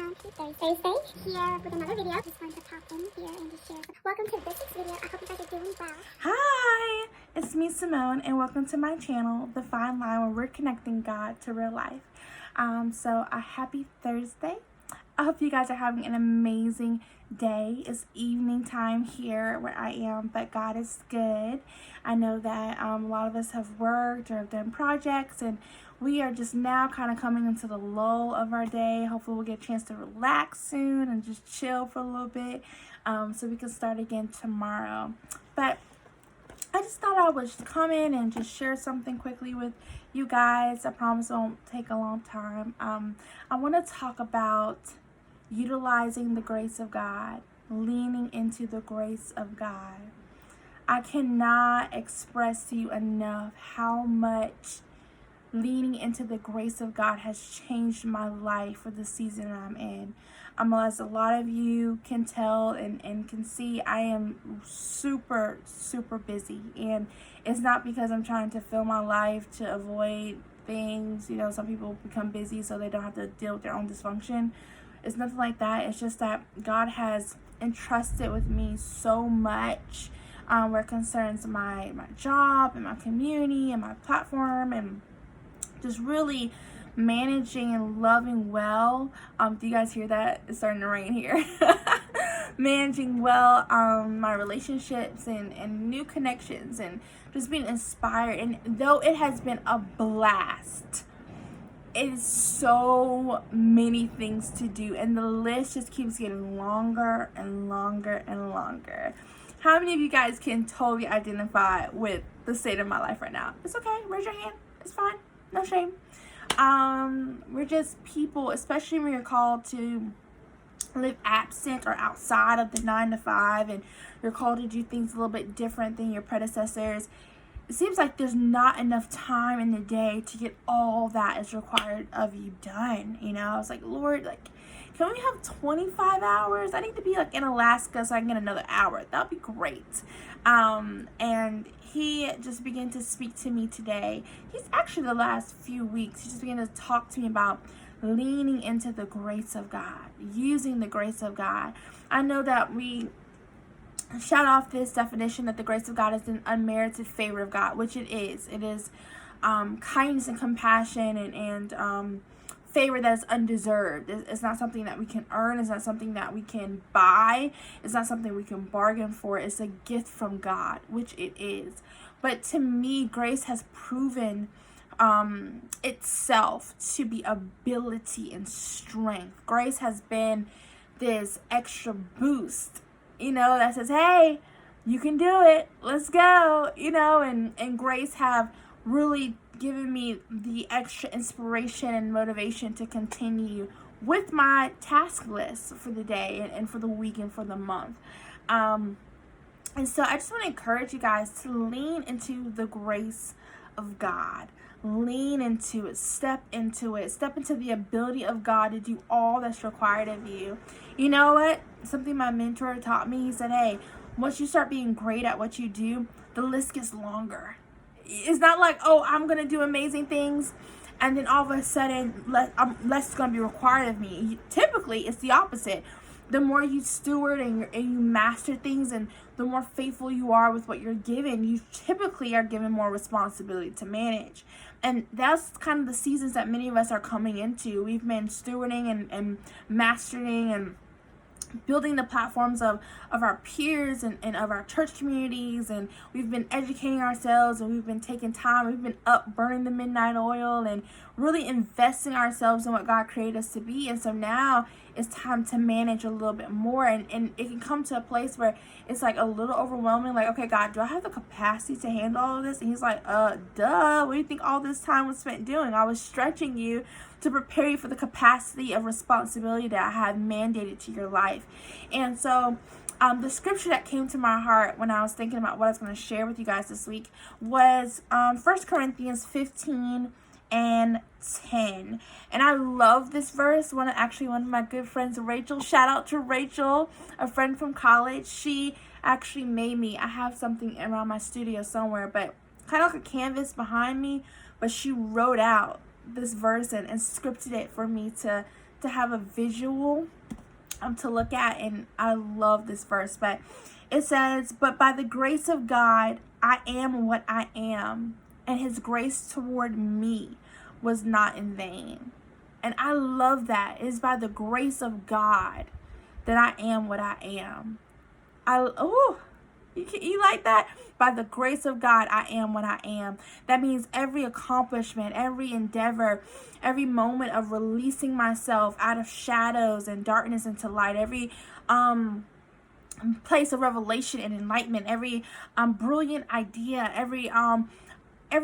Thursday here with another video. Just wanted to pop in here and just share. Welcome to this week's video. I hope you guys are doing well. Hi, it's me Simone, and welcome to my channel, The Fine Line, where we're connecting God to real life. So a happy Thursday. I hope you guys are having an amazing day. It's evening time here where I am, but God is good. I know that a lot of us have worked or have done projects, and we are just now kind of coming into the lull of our day. Hopefully we'll get a chance to relax soon and just chill for a little bit so we can start again tomorrow. But I just thought I would come in and just share something quickly with you guys. I promise it won't take a long time. I want to talk about utilizing the grace of God, leaning into the grace of God. I cannot express to you enough how much leaning into the grace of God has changed my life for the season I'm in. As a lot of you can tell and can see, I am super busy, and it's not because I'm trying to fill my life to avoid things. You know, some people become busy so they don't have to deal with their own dysfunction. It's nothing like that. It's just that God has entrusted with me so much where it concerns my job and my community and my platform, and just really managing and loving well. Do you guys hear that? It's starting to rain here. Managing well my relationships and new connections, and just being inspired. And though it has been a blast, it is so many things to do, and the list just keeps getting longer and longer and longer. How many of you guys can totally identify with the state of my life right now? It's okay. Raise your hand. It's fine. No shame. We're just people, especially when you're called to live absent or outside of the 9 to 5, and you're called to do things a little bit different than your predecessors. It seems like there's not enough time in the day to get all that is required of you done. You know, I was like, Lord, can we have 25 hours? I need to be in Alaska so I can get another hour. That'd be great. And he just began to speak to me today. He's actually the last few weeks, he just began to talk to me about leaning into the grace of God, using the grace of God. I know that we shout off this definition that the grace of God is an unmerited favor of God, which it is. It is kindness and compassion and favor that is undeserved. It's not something that we can earn. It's not something that we can buy. It's not something we can bargain for. It's a gift from God, which it is. But to me, grace has proven itself to be ability and strength. Grace has been this extra boost, that says, hey, you can do it. Let's go, and grace have really given me the extra inspiration and motivation to continue with my task list for the day and for the week and for the month. And so I just want to encourage you guys to lean into the grace of God. Lean into it, step into the ability of God to do all that's required of you. You know what? Something my mentor taught me, he said, hey, once you start being great at what you do, the list gets longer. It's not like, oh, I'm going to do amazing things, and then all of a sudden, less is going to be required of me. Typically, it's the opposite. The more you steward and you master things, and the more faithful you are with what you're given, you typically are given more responsibility to manage. And that's kind of the seasons that many of us are coming into. We've been stewarding and mastering and building the platforms of our peers and of our church communities, and we've been educating ourselves, and we've been taking time, we've been up burning the midnight oil and really investing ourselves in what God created us to be. And so now it's time to manage a little bit more, and it can come to a place where it's a little overwhelming, okay, God, do I have the capacity to handle all of this? And he's like, duh, what do you think all this time was spent doing? I was stretching you to prepare you for the capacity of responsibility that I have mandated to your life. And so the scripture that came to my heart when I was thinking about what I was going to share with you guys this week was 1 Corinthians 15 and 10. And I love this verse. One of my good friends, Rachel, shout out to Rachel, a friend from college. She actually made me, I have something around my studio somewhere, but kind of like a canvas behind me, but she wrote out this verse and scripted it for me to to have a visual to look at, and I love this verse, but it says, "But by the grace of God, I am what I am, and his grace toward me was not in vain." And I love that. It is by the grace of God that I am what I am. You like that? By the grace of God, I am what I am. That means every accomplishment, every endeavor, every moment of releasing myself out of shadows and darkness into light, every place of revelation and enlightenment, every brilliant idea, every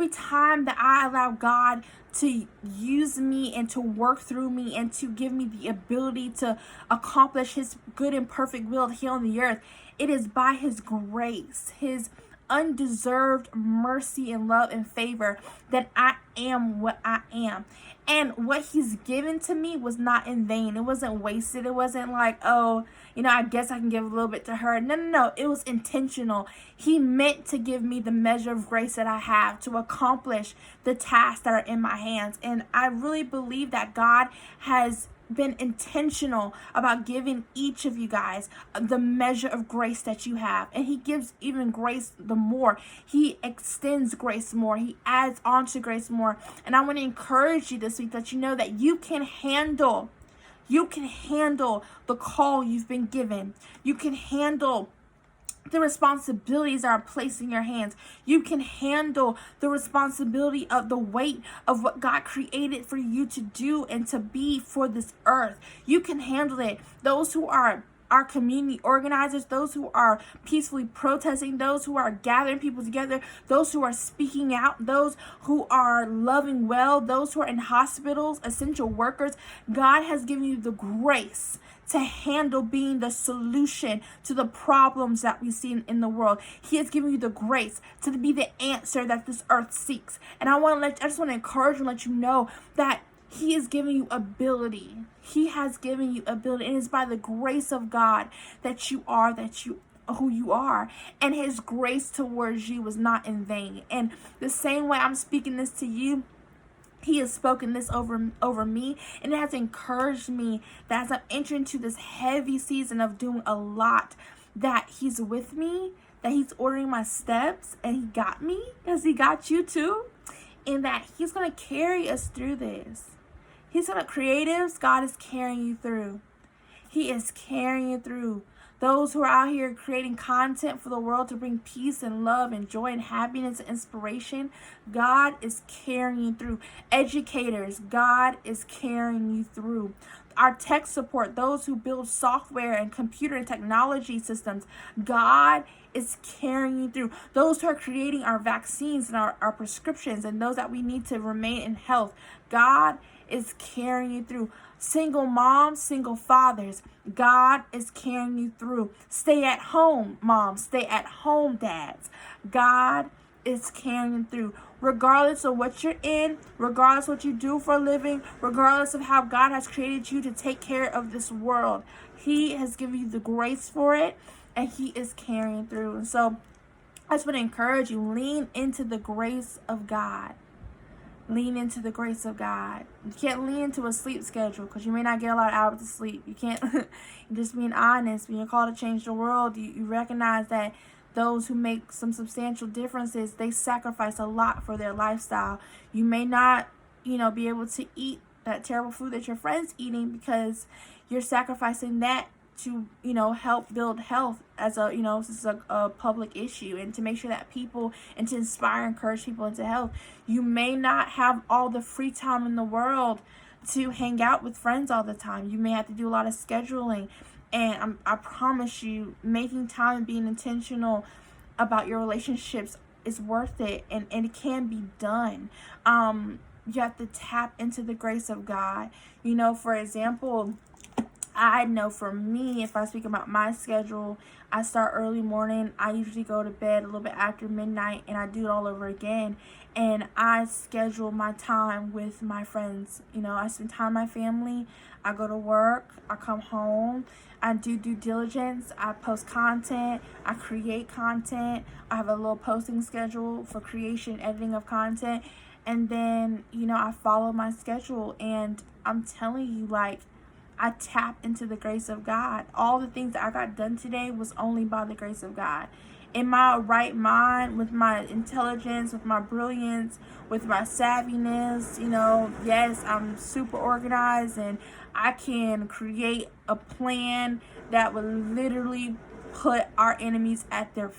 time that I allow God to use me and to work through me and to give me the ability to accomplish his good and perfect will here on the earth, it is by his grace, his undeserved mercy and love and favor that I am what I am. And what he's given to me was not in vain. It wasn't wasted. It wasn't like, oh, I guess I can give a little bit to her. No. It was intentional. He meant to give me the measure of grace that I have to accomplish the tasks that are in my hands. And I really believe that God has been intentional about giving each of you guys the measure of grace that you have, and he gives even grace the more. He extends grace more. He adds on to grace more. And I want to encourage you this week that you know that you can handle the call you've been given. You can handle the responsibilities that are placed in your hands. You can handle the responsibility of the weight of what God created for you to do and to be for this earth. You can handle it. Those who are our community organizers, those who are peacefully protesting, those who are gathering people together, those who are speaking out, those who are loving well, those who are in hospitals, essential workers, God has given you the grace to handle being the solution to the problems that we see in the world. He has given you the grace to be the answer that this earth seeks. And I just want to encourage and let you know that he is giving you ability. He has given you ability. And it's by the grace of God that you are who you are. And his grace towards you was not in vain. And the same way I'm speaking this to you, he has spoken this over me, and it has encouraged me that as I'm entering into this heavy season of doing a lot, that he's with me, that he's ordering my steps, and he got me, because he got you too, and that he's going to carry us through this. Creatives, God is carrying you through. He is carrying you through. Those who are out here creating content for the world to bring peace and love and joy and happiness and inspiration, God is carrying you through. Educators, God is carrying you through. Our tech support, those who build software and computer and technology systems, God is carrying you through. Those who are creating our vaccines and our prescriptions and those that we need to remain in health, God is carrying you through. Single moms, single fathers, God is carrying you through. Stay at home moms, stay at home dads, God is carrying you through. Regardless of what you're in, regardless of what you do for a living, regardless of how God has created you to take care of this world, he has given you the grace for it, and he is carrying through. And so I just want to encourage you, lean into the grace of God. Lean into the grace of God. You can't lean into a sleep schedule because you may not get a lot of hours of sleep. You can't, just being honest, when you're called to change the world, you recognize that those who make some substantial differences, they sacrifice a lot for their lifestyle. You may not, be able to eat that terrible food that your friend's eating because you're sacrificing that to, help build health as this is a public issue, and to make sure that people, and to inspire and encourage people into health. You may not have all the free time in the world to hang out with friends all the time. You may have to do a lot of scheduling, and I promise you, making time and being intentional about your relationships is worth it, and it can be done. You have to tap into the grace of God. For example, I know for me, if I speak about my schedule, I start early morning. I usually go to bed a little bit after midnight, and I do it all over again. And I schedule my time with my friends. I spend time with my family. I go to work. I come home. I do due diligence. I post content. I create content. I have a little posting schedule for creation, editing of content. And then, I follow my schedule. And I'm telling you, I tapped into the grace of God. All the things that I got done today was only by the grace of God. In my right mind, with my intelligence, with my brilliance, with my savviness, yes, I'm super organized and I can create a plan that would literally put our enemies at their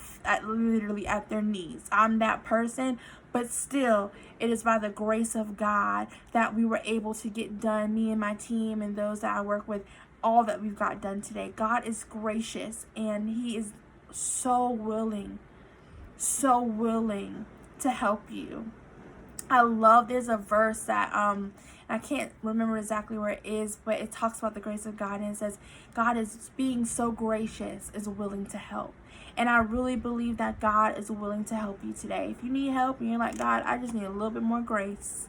knees. I'm that person, but still, it is by the grace of God that we were able to get done, me and my team and those that I work with, all that we've got done today. God is gracious, and He is so willing to help you. I love, there's a verse that I can't remember exactly where it is, but it talks about the grace of God, and it says God is being so gracious, is willing to help. And I really believe that God is willing to help you today. If you need help and you're like, God, I just need a little bit more grace,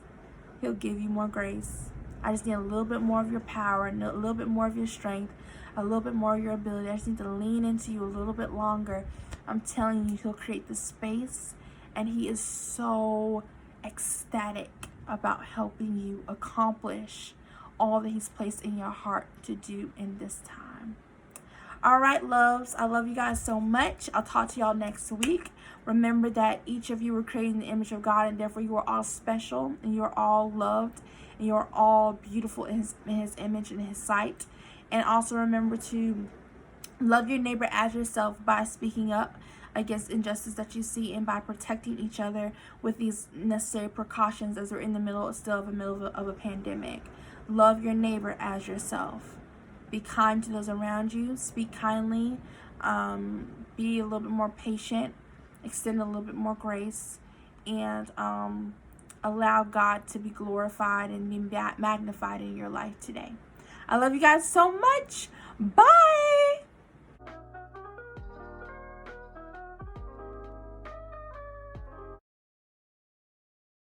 He'll give you more grace. I just need a little bit more of your power, and a little bit more of your strength, a little bit more of your ability. I just need to lean into you a little bit longer. I'm telling you, He'll create the space, and He is so ecstatic about helping you accomplish all that He's placed in your heart to do in this time. All right, loves, I love you guys so much. I'll talk to y'all next week. Remember that each of you were created in the image of God, and therefore you are all special, and you are all loved, and you are all beautiful in his image and His sight. And also remember to love your neighbor as yourself by speaking up against injustice that you see, and by protecting each other with these necessary precautions as we're in the middle of a pandemic. Love your neighbor as yourself. Be kind to those around you. Speak kindly. Be a little bit more patient. Extend a little bit more grace. And allow God to be glorified and be magnified in your life today. I love you guys so much. Bye.